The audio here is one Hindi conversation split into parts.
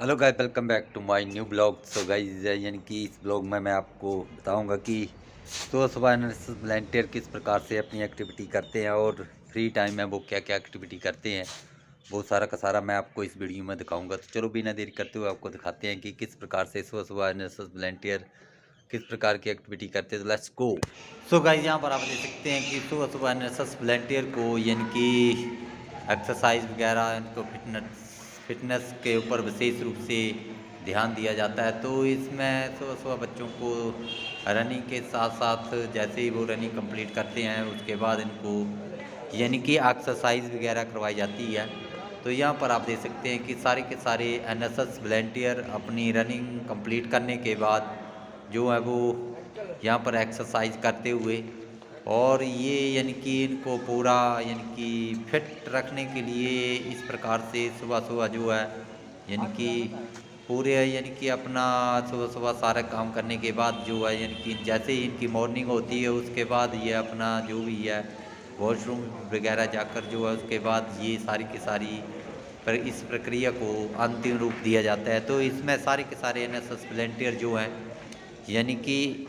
Hello guys, welcome back to my new blog. So guys, यानी कि इस ब्लॉग में मैं आपको बताऊंगा कि सुबह सुबह वॉलंटियर किस प्रकार से अपनी एक्टिविटी करते हैं और फ्री टाइम में वो क्या क्या एक्टिविटी करते हैं। वो सारा का सारा मैं आपको इस वीडियो में दिखाऊंगा। तो चलो बिना देरी करते हुए आपको दिखाते हैं कि किस प्रकार से सुबह सुबह एनएसएस वॉलंटियर किस प्रकार की एक्टिविटी करते हैं। तो लेट्स गो। सो गाइस, यहाँ पर आप देख सकते हैं कि सुबह सुबह एनएसएस वॉलंटियर को यानी कि एक्सरसाइज वगैरह इनको फिटनेस फिटनेस के ऊपर विशेष रूप से ध्यान दिया जाता है। तो इसमें सुबह सुबह बच्चों को रनिंग के साथ साथ जैसे ही वो रनिंग कंप्लीट करते हैं उसके बाद इनको यानी कि एक्सरसाइज वगैरह करवाई जाती है। तो यहाँ पर आप देख सकते हैं कि सारे के सारे एनएसएस वॉलंटियर अपनी रनिंग कंप्लीट करने के बाद जो है वो यहाँ पर एक्सरसाइज करते हुए और ये यानी कि इनको पूरा यानी कि फिट रखने के लिए इस प्रकार से सुबह सुबह जो है यानी कि पूरे यानी कि अपना सुबह सुबह सारा काम करने के बाद जो है यानी कि जैसे ही इनकी मॉर्निंग होती है उसके बाद ये अपना जो भी है वॉशरूम वगैरह जाकर जो है उसके बाद ये सारी की सारी पर इस प्रक्रिया को अंतिम रूप दिया जाता है। तो इसमें सारे के सारे एनएसएस वॉलंटियर जो हैं यानी कि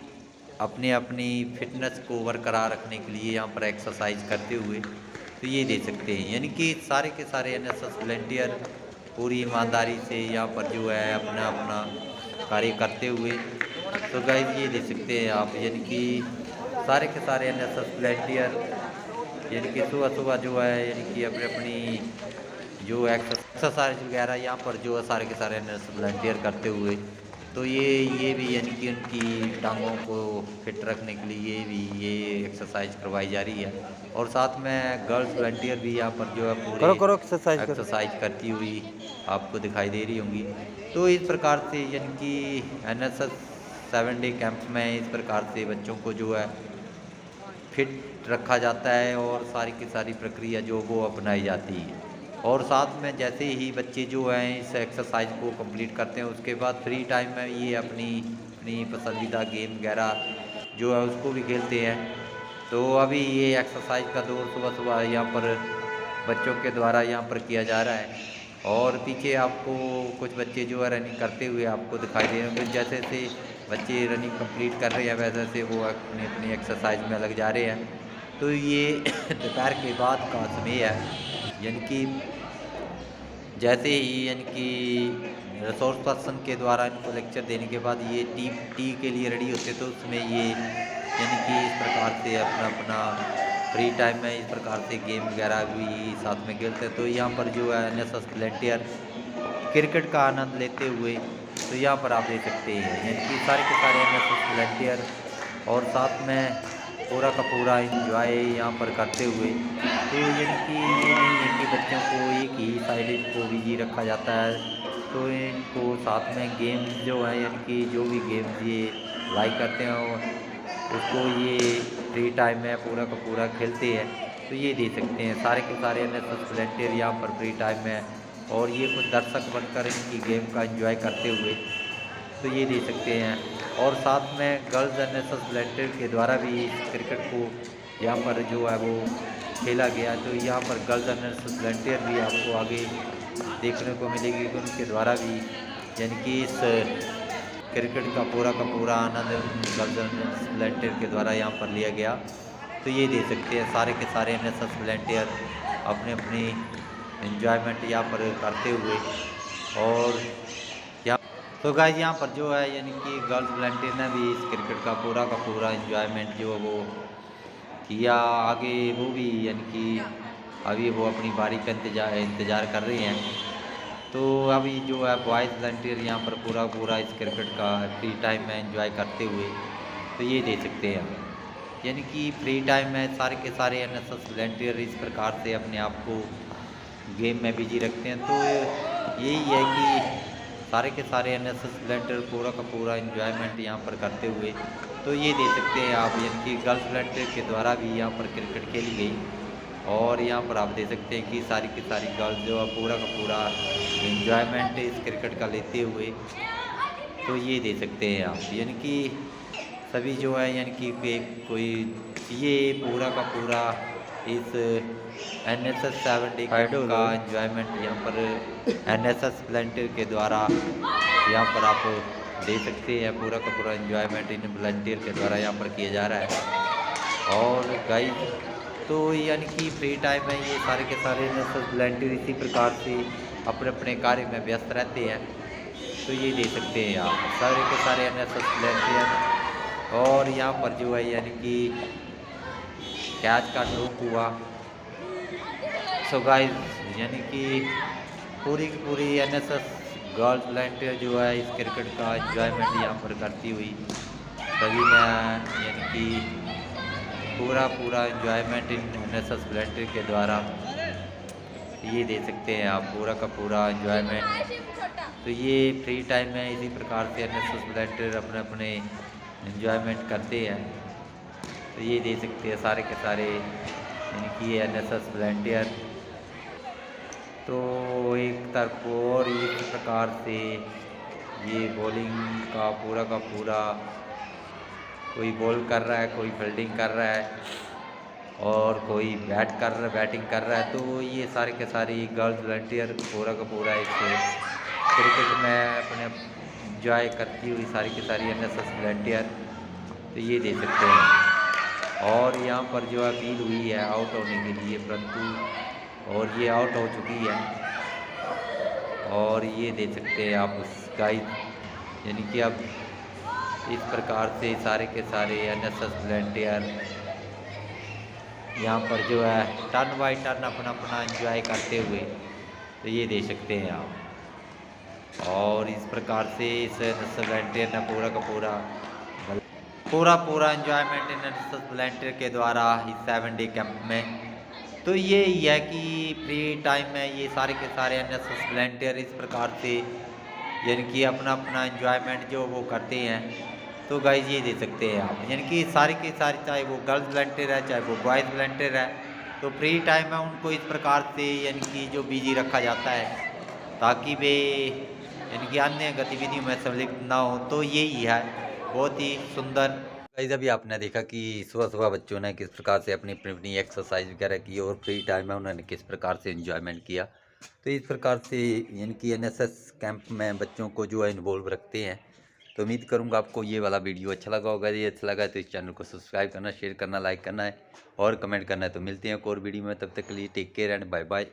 अपने अपनी फिटनेस को बरकरार रखने के लिए यहाँ पर एक्सरसाइज करते हुए तो ये दे सकते हैं यानी कि सारे के सारे एनएसएस वॉलंटियर पूरी ईमानदारी से यहाँ पर जो है अपना अपना कार्य करते हुए तो गाइस ये दे सकते हैं आप यानी कि सारे के सारे एनएसएस वॉलंटियर यानी कि सुबह सुबह जो है यानी कि अपनी अपनी जो एक्सरसाइज वगैरह यहाँ पर जो है सारे के सारे वॉलंटियर करते हुए तो ये भी यानी कि उनकी टांगों को फिट रखने के लिए ये एक्सरसाइज करवाई जा रही है। और साथ में गर्ल्स वॉलंटियर भी यहाँ पर जो है पूरे करो करो एक्सरसाइज करो। एक्सरसाइज करती हुई आपको दिखाई दे रही होंगी। तो इस प्रकार से यानी कि एनएसएस 7 डे कैंप में इस प्रकार से बच्चों को जो है फिट रखा जाता है और सारी की सारी प्रक्रिया जो वो अपनाई जाती है। और साथ में जैसे ही बच्चे जो हैं इस एक्सरसाइज को कंप्लीट करते हैं उसके बाद फ्री टाइम में ये अपनी अपनी पसंदीदा गेम वगैरह जो है उसको भी खेलते हैं। तो अभी ये एक्सरसाइज का दौर सुबह सुबह यहाँ पर बच्चों के द्वारा यहाँ पर किया जा रहा है। और पीछे आपको कुछ बच्चे जो है रनिंग करते हुए आपको दिखाई दे रहे होंगे। जैसे जैसे बच्चे रनिंग कंप्लीट कर रहे हैं वैसे वैसे वो अपनी अपनी एक्सरसाइज में लग जा रहे हैं। तो ये दोपहर के बाद का समय है यानी कि जैसे ही यानी कि रिसोर्स पर्सन के द्वारा इनको लेक्चर देने के बाद ये टी के लिए रेडी होते तो उसमें ये यानी कि इस प्रकार से अपना अपना फ्री टाइम में इस प्रकार से गेम वगैरह भी साथ में खेलते हैं। तो यहाँ पर जो है एनएसएस वॉलंटियर क्रिकेट का आनंद लेते हुए तो यहाँ पर आप देख सकते हैं यानी कि सारे के सारे एनएसएस वॉलंटियर और साथ में पूरा का पूरा इंजॉय यहाँ पर करते हुए तो यानी कि ये नहीं है कि बच्चों को एक ही साइड इनको बिजी रखा जाता है। तो इनको साथ में गेम्स जो है यानी कि जो भी गेम्स ये लाइक करते हैं उसको ये फ्री टाइम में पूरा का पूरा खेलते हैं। तो ये दे सकते हैं सारे के सारे एनएसएस वॉलंटियर यहाँ पर फ्री टाइम में और ये कुछ दर्शक बनकर इनकी गेम का एंजॉय करते हुए तो ये दे सकते हैं। और साथ में गर्ल्स एनएसएस वॉलंटियर के द्वारा भी इस क्रिकेट को यहाँ पर जो है वो खेला गया। तो यहाँ पर गर्ल्स एनएसएस वॉलंटियर भी आपको आगे देखने को मिलेगी कि उनके द्वारा भी यानी कि इस क्रिकेट का पूरा आनंद गर्ल्स एनएसएस वॉलंटियर के द्वारा यहाँ पर लिया गया। तो ये दे सकते हैं सारे के सारे एनएसएस वॉलंटियर अपने अपनी एंजॉयमेंट यहाँ पर करते हुए। और यहाँ तो गाइस यहाँ पर जो है यानी कि गर्ल्स वॉलंटियर ने भी इस क्रिकेट का पूरा एंजॉयमेंट जो है वो किया। आगे वो भी यानी कि अभी वो अपनी बारी का इंतज़ार कर रही हैं। तो अभी जो है बॉयज़ वॉलंटियर यहाँ पर पूरा पूरा इस क्रिकेट का फ्री टाइम में एंजॉय करते हुए तो ये दे सकते हैं आप यानी कि फ्री टाइम में सारे के सारे एनएसएस वॉलंटियर इस प्रकार से अपने आप को गेम में बिजी रखते हैं। तो यही है कि सारे के सारे एनएसएस वॉलंटियर पूरा का पूरा एंजॉयमेंट यहाँ पर करते हुए तो ये दे सकते हैं आप यानी कि गर्ल्स वॉलंटियर के द्वारा भी यहाँ पर क्रिकेट खेली गई। और यहाँ पर आप देख सकते हैं कि सारी की सारी गर्ल्स जो है पूरा का पूरा एंजॉयमेंट इस क्रिकेट का लेते हुए तो ये दे सकते हैं आप यानी कि सभी जो है यानी कि कोई ये पूरा का पूरा इस NSS 7 डे कैंप का एंजॉयमेंट यहाँ पर NSS वॉलंटियर के द्वारा यहाँ पर आप दे सकते हैं। पूरा का पूरा एंजॉयमेंट इन वॉलंटियर के द्वारा यहाँ पर किया जा रहा है। और गाइस तो यानी कि फ्री टाइम में ये सारे के सारे NSS वॉलंटियर इसी प्रकार से अपने अपने कार्य में व्यस्त रहते हैं। तो ये दे सकते हैं आप सारे के सारे NSS वॉलंटियर। और यहाँ पर जो है यानी कि कैच का ड्रॉप हुआ। सो गाइस यानी कि पूरी की पूरी NSS गर्ल्स वॉलंटियर जो है इस क्रिकेट का एंजॉयमेंट यहाँ पर करती हुई सभी ने यानी कि पूरा पूरा एंजॉयमेंट इन NSS वॉलंटियर के द्वारा ये दे सकते हैं आप पूरा का पूरा एंजॉयमेंट। तो ये फ्री टाइम में इसी प्रकार से NSS वॉलंटियर अपने अपने एंजॉयमेंट करते हैं। तो ये दे सकते हैं सारे के सारे यानी कि NSS वॉलंटियर। तो एक तरफ और इस प्रकार से ये बॉलिंग का पूरा कोई बॉल कर रहा है, कोई फील्डिंग कर रहा है और कोई बैटिंग कर रहा है। तो ये सारे के सारे गर्ल्स वॉलंटियर पूरा का पूरा एक क्रिकेट में अपने इंजॉय करती हुई सारी की सारी NSS वॉलंटियर। तो ये दे सकते हैं। और यहाँ पर जो अपील हुई है आउट होने के लिए, परंतु और ये आउट हो चुकी है। और ये दे सकते हैं आप उस गाइड यानी कि अब इस प्रकार से सारे के सारे NSS वॉलंटियर यहाँ पर जो है टर्न बाई टर्न अपना अपना एंजॉय करते हुए तो ये दे सकते हैं आप। और इस प्रकार से इस NSS वॉलंटियर ने पूरा का पूरा एंजॉयमेंट इन NSS वॉलंटियर के द्वारा इस 7 डे कैंप में। तो ये ही है कि फ्री टाइम में ये सारे के सारे NSS वॉलंटियर इस प्रकार से यानी कि अपना अपना एंजॉयमेंट जो वो करते हैं। तो गाइज ये दे सकते हैं आप यानी कि सारी की सारी, चाहे वो गर्ल्स वॉलंटियर है चाहे वो बॉयज़ वॉलंटियर है, तो फ्री टाइम में उनको इस प्रकार से यानी कि जो बिजी रखा जाता है ताकि वे यानी कि अन्य गतिविधियों में सम्मिलित ना हो। तो यही है बहुत ही सुंदर। गाइस अभी आपने देखा कि सुबह सुबह बच्चों ने किस प्रकार से अपनी अपनी अपनी एक्सरसाइज वगैरह की और फ्री टाइम में उन्होंने किस प्रकार से एंजॉयमेंट किया। तो इस प्रकार से यानी कि NSS कैंप में बच्चों को जो है इन्वॉल्व रखते हैं। तो उम्मीद करूंगा आपको ये वाला वीडियो अच्छा लगा होगा। ये अच्छा लगा तो इस चैनल को सब्सक्राइब करना, शेयर करना, लाइक करना है और कमेंट करना है। तो मिलते हैं एक और वीडियो में, तब तक के लिए take care and bye bye.